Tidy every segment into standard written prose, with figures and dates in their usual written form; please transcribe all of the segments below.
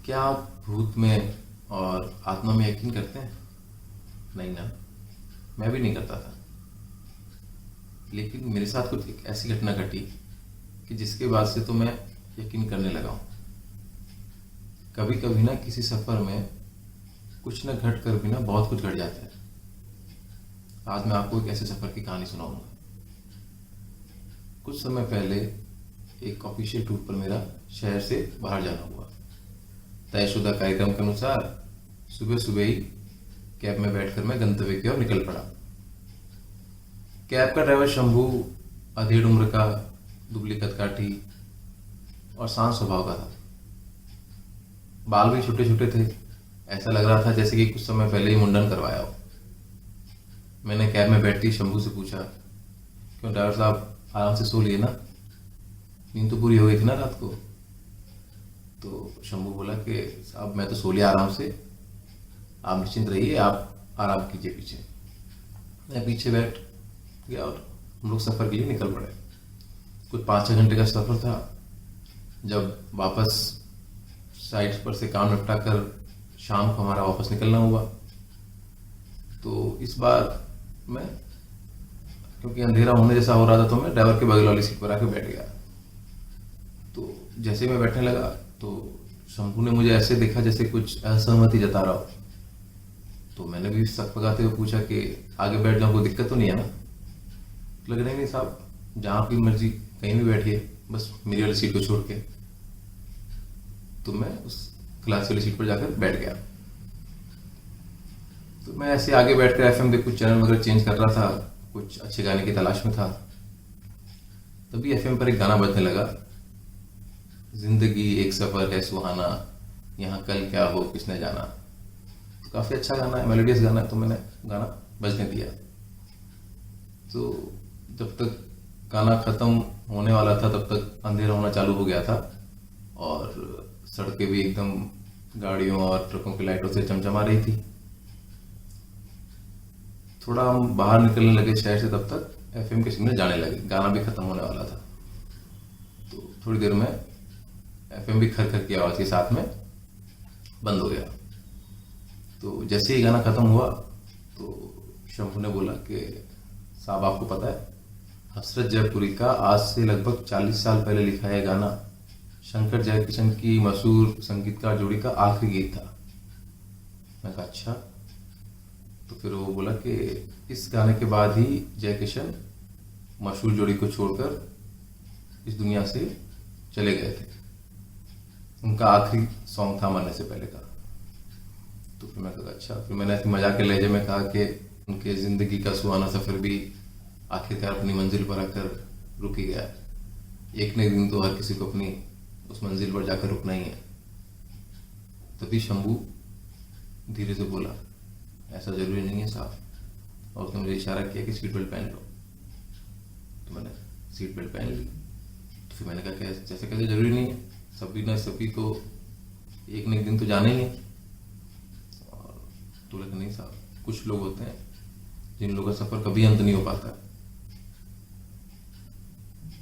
क्या आप भूत में और आत्मा में यकीन करते हैं? नहीं ना। मैं भी नहीं करता था। लेकिन मेरे साथ कुछ एक ऐसी घटना घटी कि जिसके बाद से तो मैं यकीन करने लगा हूँ। कभी कभी ना किसी सफ़र में कुछ न घट कर भी ना बहुत कुछ घट जाता है। आज मैं आपको एक ऐसे सफ़र की कहानी सुनाऊंगा। कुछ समय पहले एक ऑफिशियल टूर पर मेरा शहर से बाहर जाना हुआ। तयशुदा कार्यक्रम के अनुसार सुबह सुबह ही कैब में बैठकर मैं गंतव्य की ओर निकल पड़ा। कैब का ड्राइवर शंभू अधेड़ उम्र का, दुबली कदकाठी और शांत स्वभाव का था। बाल भी छोटे छोटे थे। ऐसा लग रहा था जैसे कि कुछ समय पहले ही मुंडन करवाया हो। मैंने कैब में बैठती शंभू से पूछा, क्यों ड्राइवर साहब, आराम से सो लिए ना? नींद तो पूरी हो गई थी ना रात को? तो शंभू बोला कि साहब मैं तो सो लिया आराम से, आप निश्चिंत रहिए, आप आराम कीजिए पीछे। मैं पीछे बैठ गया और हम लोग सफ़र के लिए निकल पड़े। कुछ 5-6 घंटे का सफ़र था। जब वापस साइट पर से काम निपटा कर शाम को हमारा वापस निकलना हुआ, तो इस बार मैं, क्योंकि अंधेरा होने जैसा हो रहा था, तो मैं ड्राइवर के बगल वाली सीट पर आके बैठ गया। तो जैसे ही मैं बैठने लगा तो शंभू ने मुझे ऐसे देखा जैसे कुछ असहमति जता रहा हो। तो मैंने भी सक पकाते हुए पूछा कि आगे बैठ जाऊँ, कोई दिक्कत तो नहीं है ना? लग रहा नहीं साहब, जहाँ आपकी मर्जी कहीं भी बैठिए, बस मेरी वाली सीट को छोड़ के। तो मैं उस क्लास वाली सीट पर जाकर बैठ गया। तो मैं ऐसे आगे बैठकर एफएम के कुछ चैनल वगैरह चेंज कर रहा था, कुछ अच्छे गाने की तलाश में था। तभी एफएम पर एक गाना बजने लगा, जिंदगी एक सफर है सुहाना, यहाँ कल क्या हो किसने जाना। तो काफी अच्छा गाना है, मेलोडियस गाना है, तो मैंने गाना बजने दिया। तो जब तक गाना खत्म होने वाला था तब तक अंधेरा होना चालू हो गया था और सड़कें भी एकदम गाड़ियों और ट्रकों की लाइटों से चमचमा रही थी। थोड़ा हम बाहर निकलने लगे शहर से, तब तक एफएम के सिग्नल जाने लगे, गाना भी खत्म होने वाला था। तो थोड़ी देर में एफएम भी खर खर की आवाज के साथ में बंद हो गया। तो जैसे ही गाना खत्म हुआ तो शंभू ने बोला कि साहब आपको पता है, हसरत जयपुरी का आज से लगभग 40 साल पहले लिखा है गाना शंकर जयकिशन की मशहूर संगीतकार जोड़ी का आखिरी गीत था। मैं कहा अच्छा। तो फिर वो बोला कि इस गाने के बाद ही जयकिशन मशहूर जोड़ी को छोड़कर इस दुनिया से चले गए थे। उनका आखिरी सॉन्ग था मरने से पहले का। तो फिर मैं कहा अच्छा। फिर मैंने ऐसे मजाक के लहजे में कहा कि उनके जिंदगी का सुहाना सफर भी आखिरकार अपनी मंजिल पर आकर रुक ही गया। एक न एक दिन तो हर किसी को अपनी उस मंजिल पर जाकर रुकना ही है। तभी शंभू धीरे से बोला, ऐसा जरूरी नहीं है साहब। और उसने मुझे इशारा किया कि सीट बेल्ट पहन लो। तो मैंने सीट बेल्ट पहन ली। तो फिर मैंने कहा कि जैसे कैसे जरूरी नहीं है, सभी न सभी को एक न एक दिन तो जाना ही है। और तो लगा नहीं साहब, कुछ लोग होते हैं जिन लोगों का सफर कभी अंत नहीं हो पाता।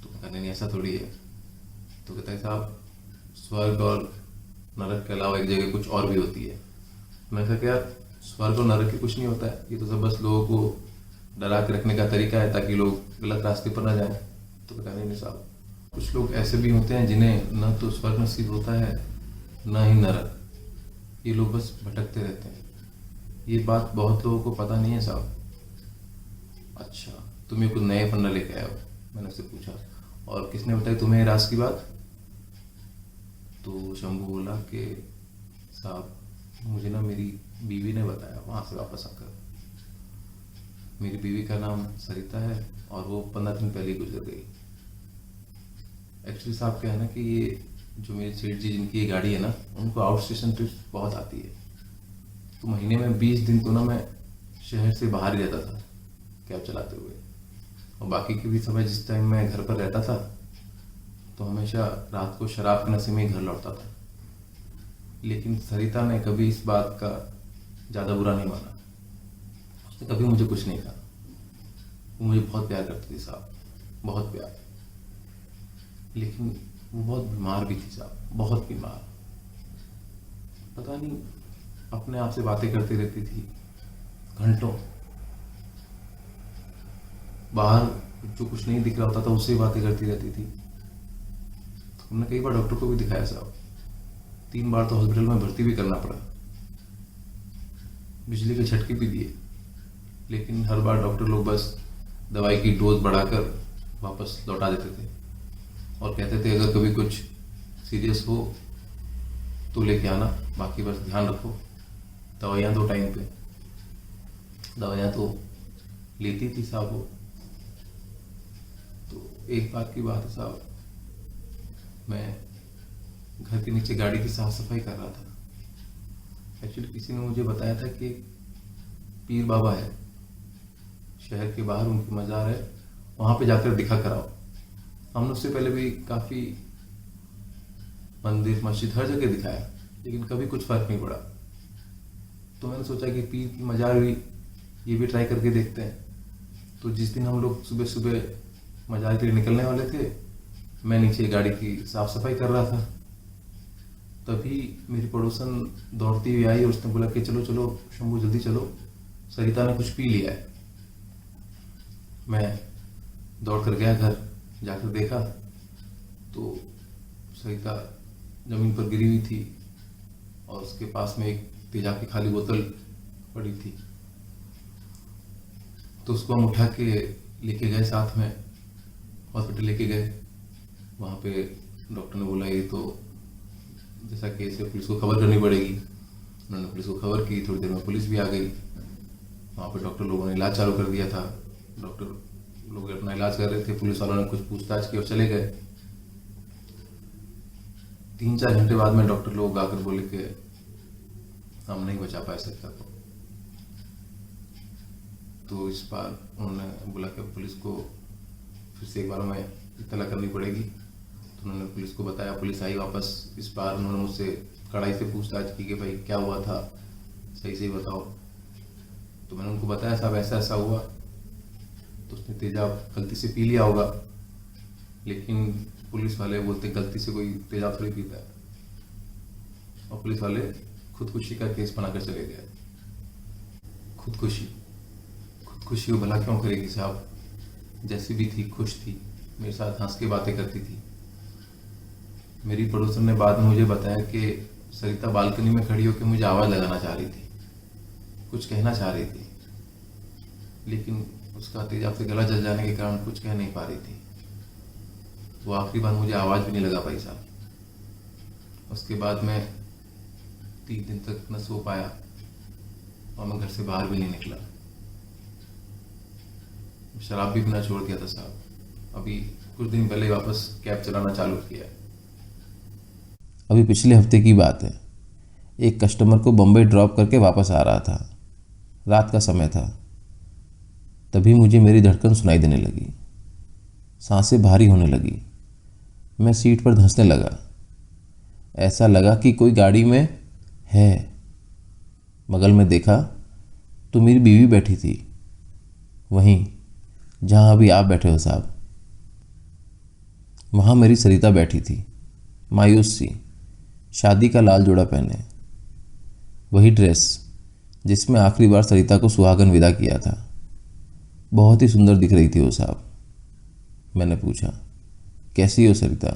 तो कहने नहीं, ऐसा थोड़ी है। तो कहता है साहब, स्वर्ग और नरक के अलावा एक जगह कुछ और भी होती है। मैं कहा कि यार, स्वर्ग और नरक के कुछ नहीं होता है, ये तो सब बस लोगों को डरा के रखने का तरीका है ताकि लोग गलत रास्ते पर ना जाएं। तो कहता नहीं साहब, कुछ लोग ऐसे भी होते हैं जिन्हें न तो स्वर्ग नसीब होता है न ही नरक। ये लोग बस भटकते रहते हैं। ये बात बहुत लोगों को पता नहीं है साहब। अच्छा, तुम ये कुछ नए पन्ना लेके आए हो? मैंने उससे पूछा। और किसने बताई तुम्हें ये राज की बात? तो शंभू बोला कि साहब, मुझे ना मेरी बीवी ने बताया वहां से वापस आकर। मेरी बीवी का नाम सरिता है और वो 15 दिन पहले ही गुजर गई। एक्चुअली साहब क्या है ना कि ये जो मेरे सेठ जी जिनकी ये गाड़ी है ना, उनको आउट स्टेशन ट्रिप बहुत आती है। तो महीने में 20 दिन तो ना मैं शहर से बाहर ही रहता था कैब चलाते हुए। और बाकी के भी समय जिस टाइम मैं घर पर रहता था तो हमेशा रात को शराब के नशे में ही घर लौटता था। लेकिन सरिता ने कभी इस बात का ज़्यादा बुरा नहीं माना। उसने कभी मुझे कुछ नहीं कहा। वो मुझे बहुत प्यार करती थी साहब, बहुत प्यार। लेकिन वो बहुत बीमार भी थी साहब, बहुत बीमार। पता नहीं अपने आप से बातें करती रहती थी घंटों। बाहर जो कुछ नहीं दिख रहा होता था उससे ही बातें करती रहती थी। हमने कई बार डॉक्टर को भी दिखाया साहब, 3 बार तो हॉस्पिटल में भर्ती भी करना पड़ा, बिजली के झटके भी दिए, लेकिन हर बार डॉक्टर लोग बस दवाई की डोज बढ़ाकर वापस लौटा देते थे और कहते थे अगर कभी कुछ सीरियस हो तो लेके आना, बाकी बस ध्यान रखो। दवाइयाँ दो टाइम पे, दवाइयाँ तो लेती थी साहब वो। तो एक बार की बात है साहब, मैं घर के नीचे गाड़ी की साफ सफाई कर रहा था। एक्चुअली किसी ने मुझे बताया था कि पीर बाबा है शहर के बाहर, उनकी मज़ार है, वहाँ पे जाकर दिखा कराओ। हमने उससे पहले भी काफ़ी मंदिर मस्जिद हर जगह दिखाया, लेकिन कभी कुछ फ़र्क नहीं पड़ा। तो मैंने सोचा कि पीर की मज़ार भी ये भी ट्राई करके देखते हैं। तो जिस दिन हम लोग सुबह सुबह मज़ार के लिए निकलने वाले थे, मैं नीचे गाड़ी की साफ सफाई कर रहा था। तभी मेरी पड़ोसन दौड़ती हुई आई और उसने बोला कि चलो चलो शंभू जल्दी चलो, सरिता ने कुछ पी लिया है। मैं दौड़ कर गया घर, जाकर देखा तो सरिता जमीन पर गिरी हुई थी और उसके पास में एक तेजाब की खाली बोतल पड़ी थी। तो उसको हम उठा के लेके गए, साथ में हॉस्पिटल लेके गए। वहाँ पे डॉक्टर ने बोला ये तो जैसा केस है पुलिस को खबर करनी पड़ेगी। उन्होंने पुलिस को खबर की, थोड़ी देर में पुलिस भी आ गई। वहाँ पे डॉक्टर लोगों ने इलाज चालू कर दिया था। डॉक्टर लोग अपना इलाज कर रहे थे, पुलिस वालों ने कुछ पूछताछ की और चले गए। 3-4 घंटे बाद में डॉक्टर लोग आकर बोले कि हम नहीं बचा पाए सरिता को। तो इस बार उन्होंने बोला कि पुलिस को फिर से एक बार हमें इत्तला करनी पड़ेगी। तो उन्होंने पुलिस को बताया, पुलिस आई वापस। इस बार उन्होंने मुझसे कड़ाई से पूछताछ की कि भाई क्या हुआ था, सही से बताओ। तो मैंने उनको बताया साहब ऐसा ऐसा हुआ। तो उसने तेजाब गलती से पी लिया होगा, लेकिन पुलिस वाले बोलते गलती से कोई तेजाब थोड़ी पीता है। और पुलिस वाले खुदकुशी का केस बनाकर चले गए। खुदकुशी खुदकुशी वो भला क्यों करेगी साहब, जैसी भी थी खुश थी, मेरे साथ हंस के बातें करती थी। मेरी पड़ोसन ने बाद में मुझे बताया कि सरिता बालकनी में खड़ी होकर मुझे आवाज़ लगाना चाह रही थी, कुछ कहना चाह रही थी, लेकिन उसका तेजाब से गला जल जाने के कारण कुछ कह नहीं पा रही थी। वो आखिरी बार मुझे आवाज़ भी नहीं लगा पाई साहब। उसके बाद मैं 3 दिन तक न सो पाया और मैं घर से बाहर भी नहीं निकला। शराब भी पीना छोड़ दिया था साहब। अभी कुछ दिन पहले वापस कैब चलाना चालू किया है। अभी पिछले हफ्ते की बात है। एक कस्टमर को बम्बई ड्रॉप करके वापस आ रहा था। रात का समय था। तभी मुझे मेरी धड़कन सुनाई देने लगी, सांसें भारी होने लगी। मैं सीट पर धंसने लगा। ऐसा लगा कि कोई गाड़ी में है। बगल में देखा तो मेरी बीवी बैठी थी, वहीं जहाँ अभी आप बैठे हो साहब। वहाँ मेरी सरिता बैठी थी, मायूस सी, शादी का लाल जोड़ा पहने, वही ड्रेस जिसमें आखिरी बार सरिता को सुहागन विदा किया था। बहुत ही सुंदर दिख रही थी वो साहब। मैंने पूछा, कैसी हो सरिता?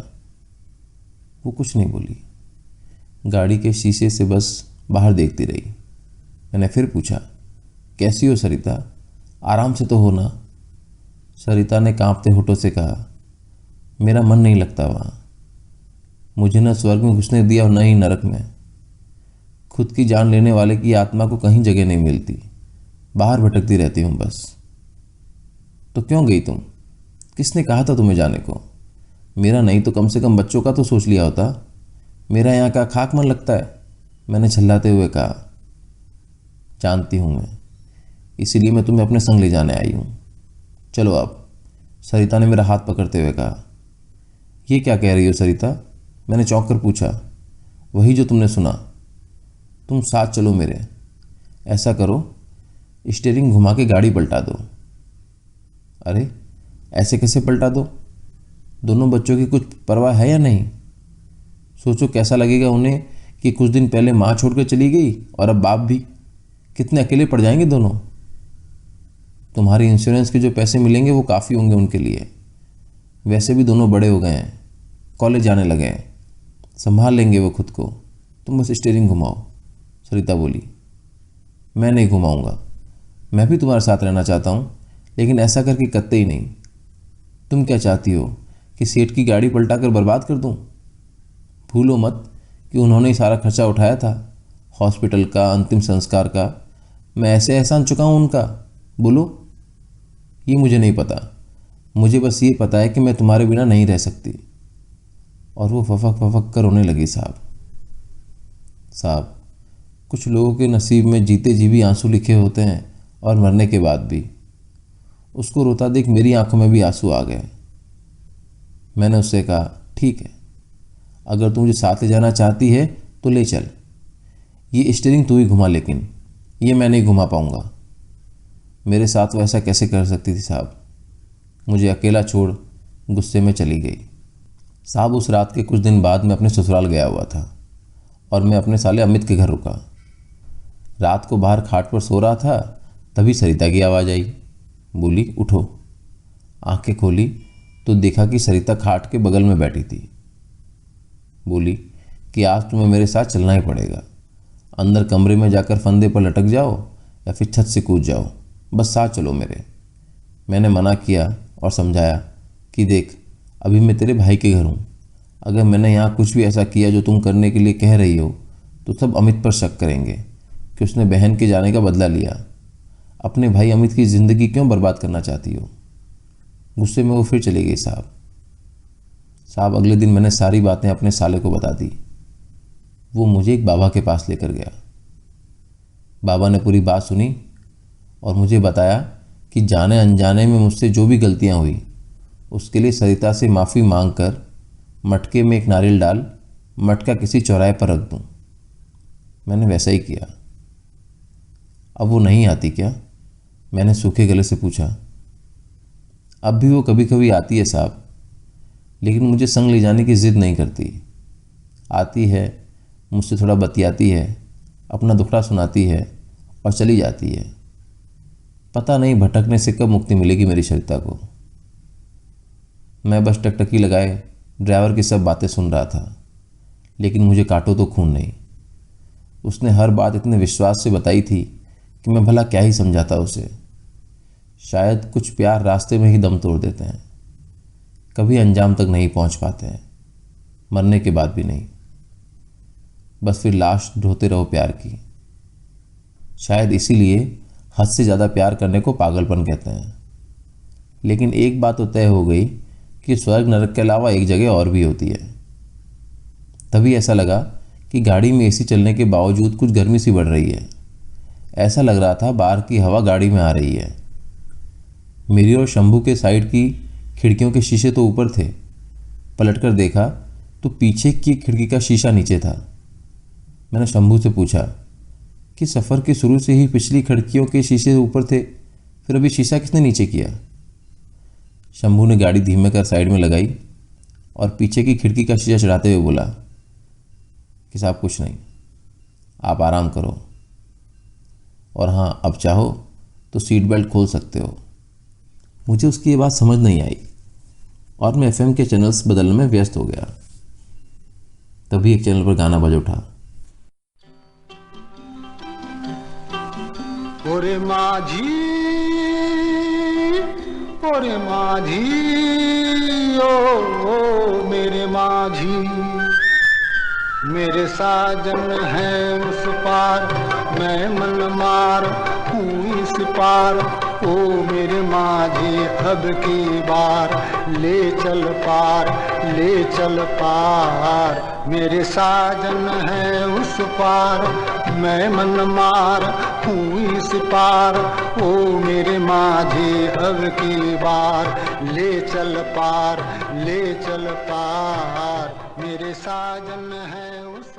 वो कुछ नहीं बोली, गाड़ी के शीशे से बस बाहर देखती रही। मैंने फिर पूछा, कैसी हो सरिता? आराम से तो हो ना? सरिता ने कांपते होठों से कहा, मेरा मन नहीं लगता वहाँ। मुझे न स्वर्ग में घुसने दिया और न ही नरक में। खुद की जान लेने वाले की आत्मा को कहीं जगह नहीं मिलती, बाहर भटकती रहती हूँ बस। तो क्यों गई तुम? किसने कहा था तुम्हें जाने को? मेरा नहीं तो कम से कम बच्चों का तो सोच लिया होता। मेरा यहाँ का खाक मन लगता है, मैंने झल्लाते हुए कहा। जानती हूँ मैं, इसीलिए मैं तुम्हें अपने संग ले जाने आई हूँ। चलो अब, सरिता ने मेरा हाथ पकड़ते हुए कहा। ये क्या कह रही हो सरिता? मैंने चौंक कर पूछा। वही जो तुमने सुना। तुम साथ चलो मेरे। ऐसा करो, स्टीयरिंग घुमा के गाड़ी पलटा दो। अरे ऐसे कैसे पलटा दो? दोनों बच्चों की कुछ परवाह है या नहीं? सोचो कैसा लगेगा उन्हें कि कुछ दिन पहले माँ छोड़कर चली गई और अब बाप भी। कितने अकेले पड़ जाएंगे दोनों। तुम्हारी इंश्योरेंस के जो पैसे मिलेंगे वो काफ़ी होंगे उनके लिए। वैसे भी दोनों बड़े हो गए हैं, कॉलेज जाने लगे हैं, संभाल लेंगे वो खुद को। तुम बस स्टीयरिंग घुमाओ। सरिता बोली। मैं नहीं घुमाऊंगा। मैं भी तुम्हारे साथ रहना चाहता हूँ, लेकिन ऐसा करके कतई ही नहीं। तुम क्या चाहती हो कि सेठ की गाड़ी पलटा कर बर्बाद कर दूँ? भूलो मत कि उन्होंने ही सारा खर्चा उठाया था, हॉस्पिटल का, अंतिम संस्कार का। मैं ऐसे एहसान चुकाऊँ उनका? बोलो। ये मुझे नहीं पता। मुझे बस ये पता है कि मैं तुम्हारे बिना नहीं रह सकती। और वो फफक फफक कर रोने लगी। साहब, कुछ लोगों के नसीब में जीते जी भी आंसू लिखे होते हैं और मरने के बाद भी। उसको रोता देख मेरी आंखों में भी आंसू आ गए। मैंने उससे कहा, ठीक है, अगर तू मुझे साथ ले जाना चाहती है तो ले चल। ये स्टीयरिंग तू ही घुमा, लेकिन ये मैं नहीं घुमा पाऊंगा। मेरे साथ वो ऐसा कैसे कर सकती थी साहब? मुझे अकेला छोड़ गुस्से में चली गई। साहब, उस रात के कुछ दिन बाद मैं अपने ससुराल गया हुआ था और मैं अपने साले अमित के घर रुका। रात को बाहर खाट पर सो रहा था, तभी सरिता की आवाज़ आई। बोली, उठो। आंखें खोली तो देखा कि सरिता खाट के बगल में बैठी थी। बोली कि आज तुम्हें मेरे साथ चलना ही पड़ेगा। अंदर कमरे में जाकर फंदे पर लटक जाओ या फिर छत से कूद जाओ, बस साथ चलो मेरे। मैंने मना किया और समझाया कि देख, अभी मैं तेरे भाई के घर हूँ। अगर मैंने यहाँ कुछ भी ऐसा किया जो तुम करने के लिए कह रही हो तो सब अमित पर शक करेंगे कि उसने बहन के जाने का बदला लिया। अपने भाई अमित की ज़िंदगी क्यों बर्बाद करना चाहती हो? गुस्से में वो फिर चली गई। साहब, अगले दिन मैंने सारी बातें अपने साले को बता दी। वो मुझे एक बाबा के पास लेकर गया। बाबा ने पूरी बात सुनी और मुझे बताया कि जाने अनजाने में मुझसे जो भी गलतियां हुई उसके लिए सरिता से माफ़ी मांगकर मटके में एक नारियल डाल मटका किसी चौराहे पर रख दूं। मैंने वैसा ही किया। अब वो नहीं आती क्या? मैंने सूखे गले से पूछा। अब भी वो कभी कभी आती है साहब, लेकिन मुझे संग ले जाने की ज़िद नहीं करती। आती है, मुझसे थोड़ा बतियाती है, अपना दुखड़ा सुनाती है और चली जाती है। पता नहीं भटकने से कब मुक्ति मिलेगी मेरी सरिता को। मैं बस टकटकी लगाए ड्राइवर की सब बातें सुन रहा था, लेकिन मुझे काटो तो खून नहीं। उसने हर बात इतने विश्वास से बताई थी कि मैं भला क्या ही समझाता उसे। शायद कुछ प्यार रास्ते में ही दम तोड़ देते हैं, कभी अंजाम तक नहीं पहुंच पाते हैं, मरने के बाद भी नहीं। बस फिर लाश ढोते रहो प्यार की। शायद इसीलिए हद से ज़्यादा प्यार करने को पागलपन कहते हैं। लेकिन एक बात तो तय हो गई कि स्वर्ग नरक के अलावा एक जगह और भी होती है। तभी ऐसा लगा कि गाड़ी में एसी चलने के बावजूद कुछ गर्मी सी बढ़ रही है। ऐसा लग रहा था बाहर की हवा गाड़ी में आ रही है। मेरी और शंभू के साइड की खिड़कियों के शीशे तो ऊपर थे। पलटकर देखा तो पीछे की खिड़की का शीशा नीचे था। मैंने शंभू से पूछा कि सफ़र के शुरू से ही पिछली खिड़कियों के शीशे ऊपर थे, फिर अभी शीशा किसने नीचे किया? शंभू ने गाड़ी धीमे कर साइड में लगाई और पीछे की खिड़की का शीशा चढ़ाते हुए बोला कि साहब कुछ नहीं, आप आराम करो। और हाँ, अब चाहो तो सीट बेल्ट खोल सकते हो। मुझे उसकी ये बात समझ नहीं आई और मैं एफएम के चैनल्स बदलने में व्यस्त हो गया। तभी एक चैनल पर गाना बज उठा। ओरे माझी, ओरे माझी, ओ मेरे माझी, मेरे साजन है उस पार, मैं मन मार हूँ इस पार। ओ मेरे माझी, अब की बार ले चल पार, ले चल पार। मेरे साजन है उस पार, मैं मन मार हूँ इस पार। ओ मेरे माझी, अब की बार ले चल पार, ले चल पार। मेरे साजन है उस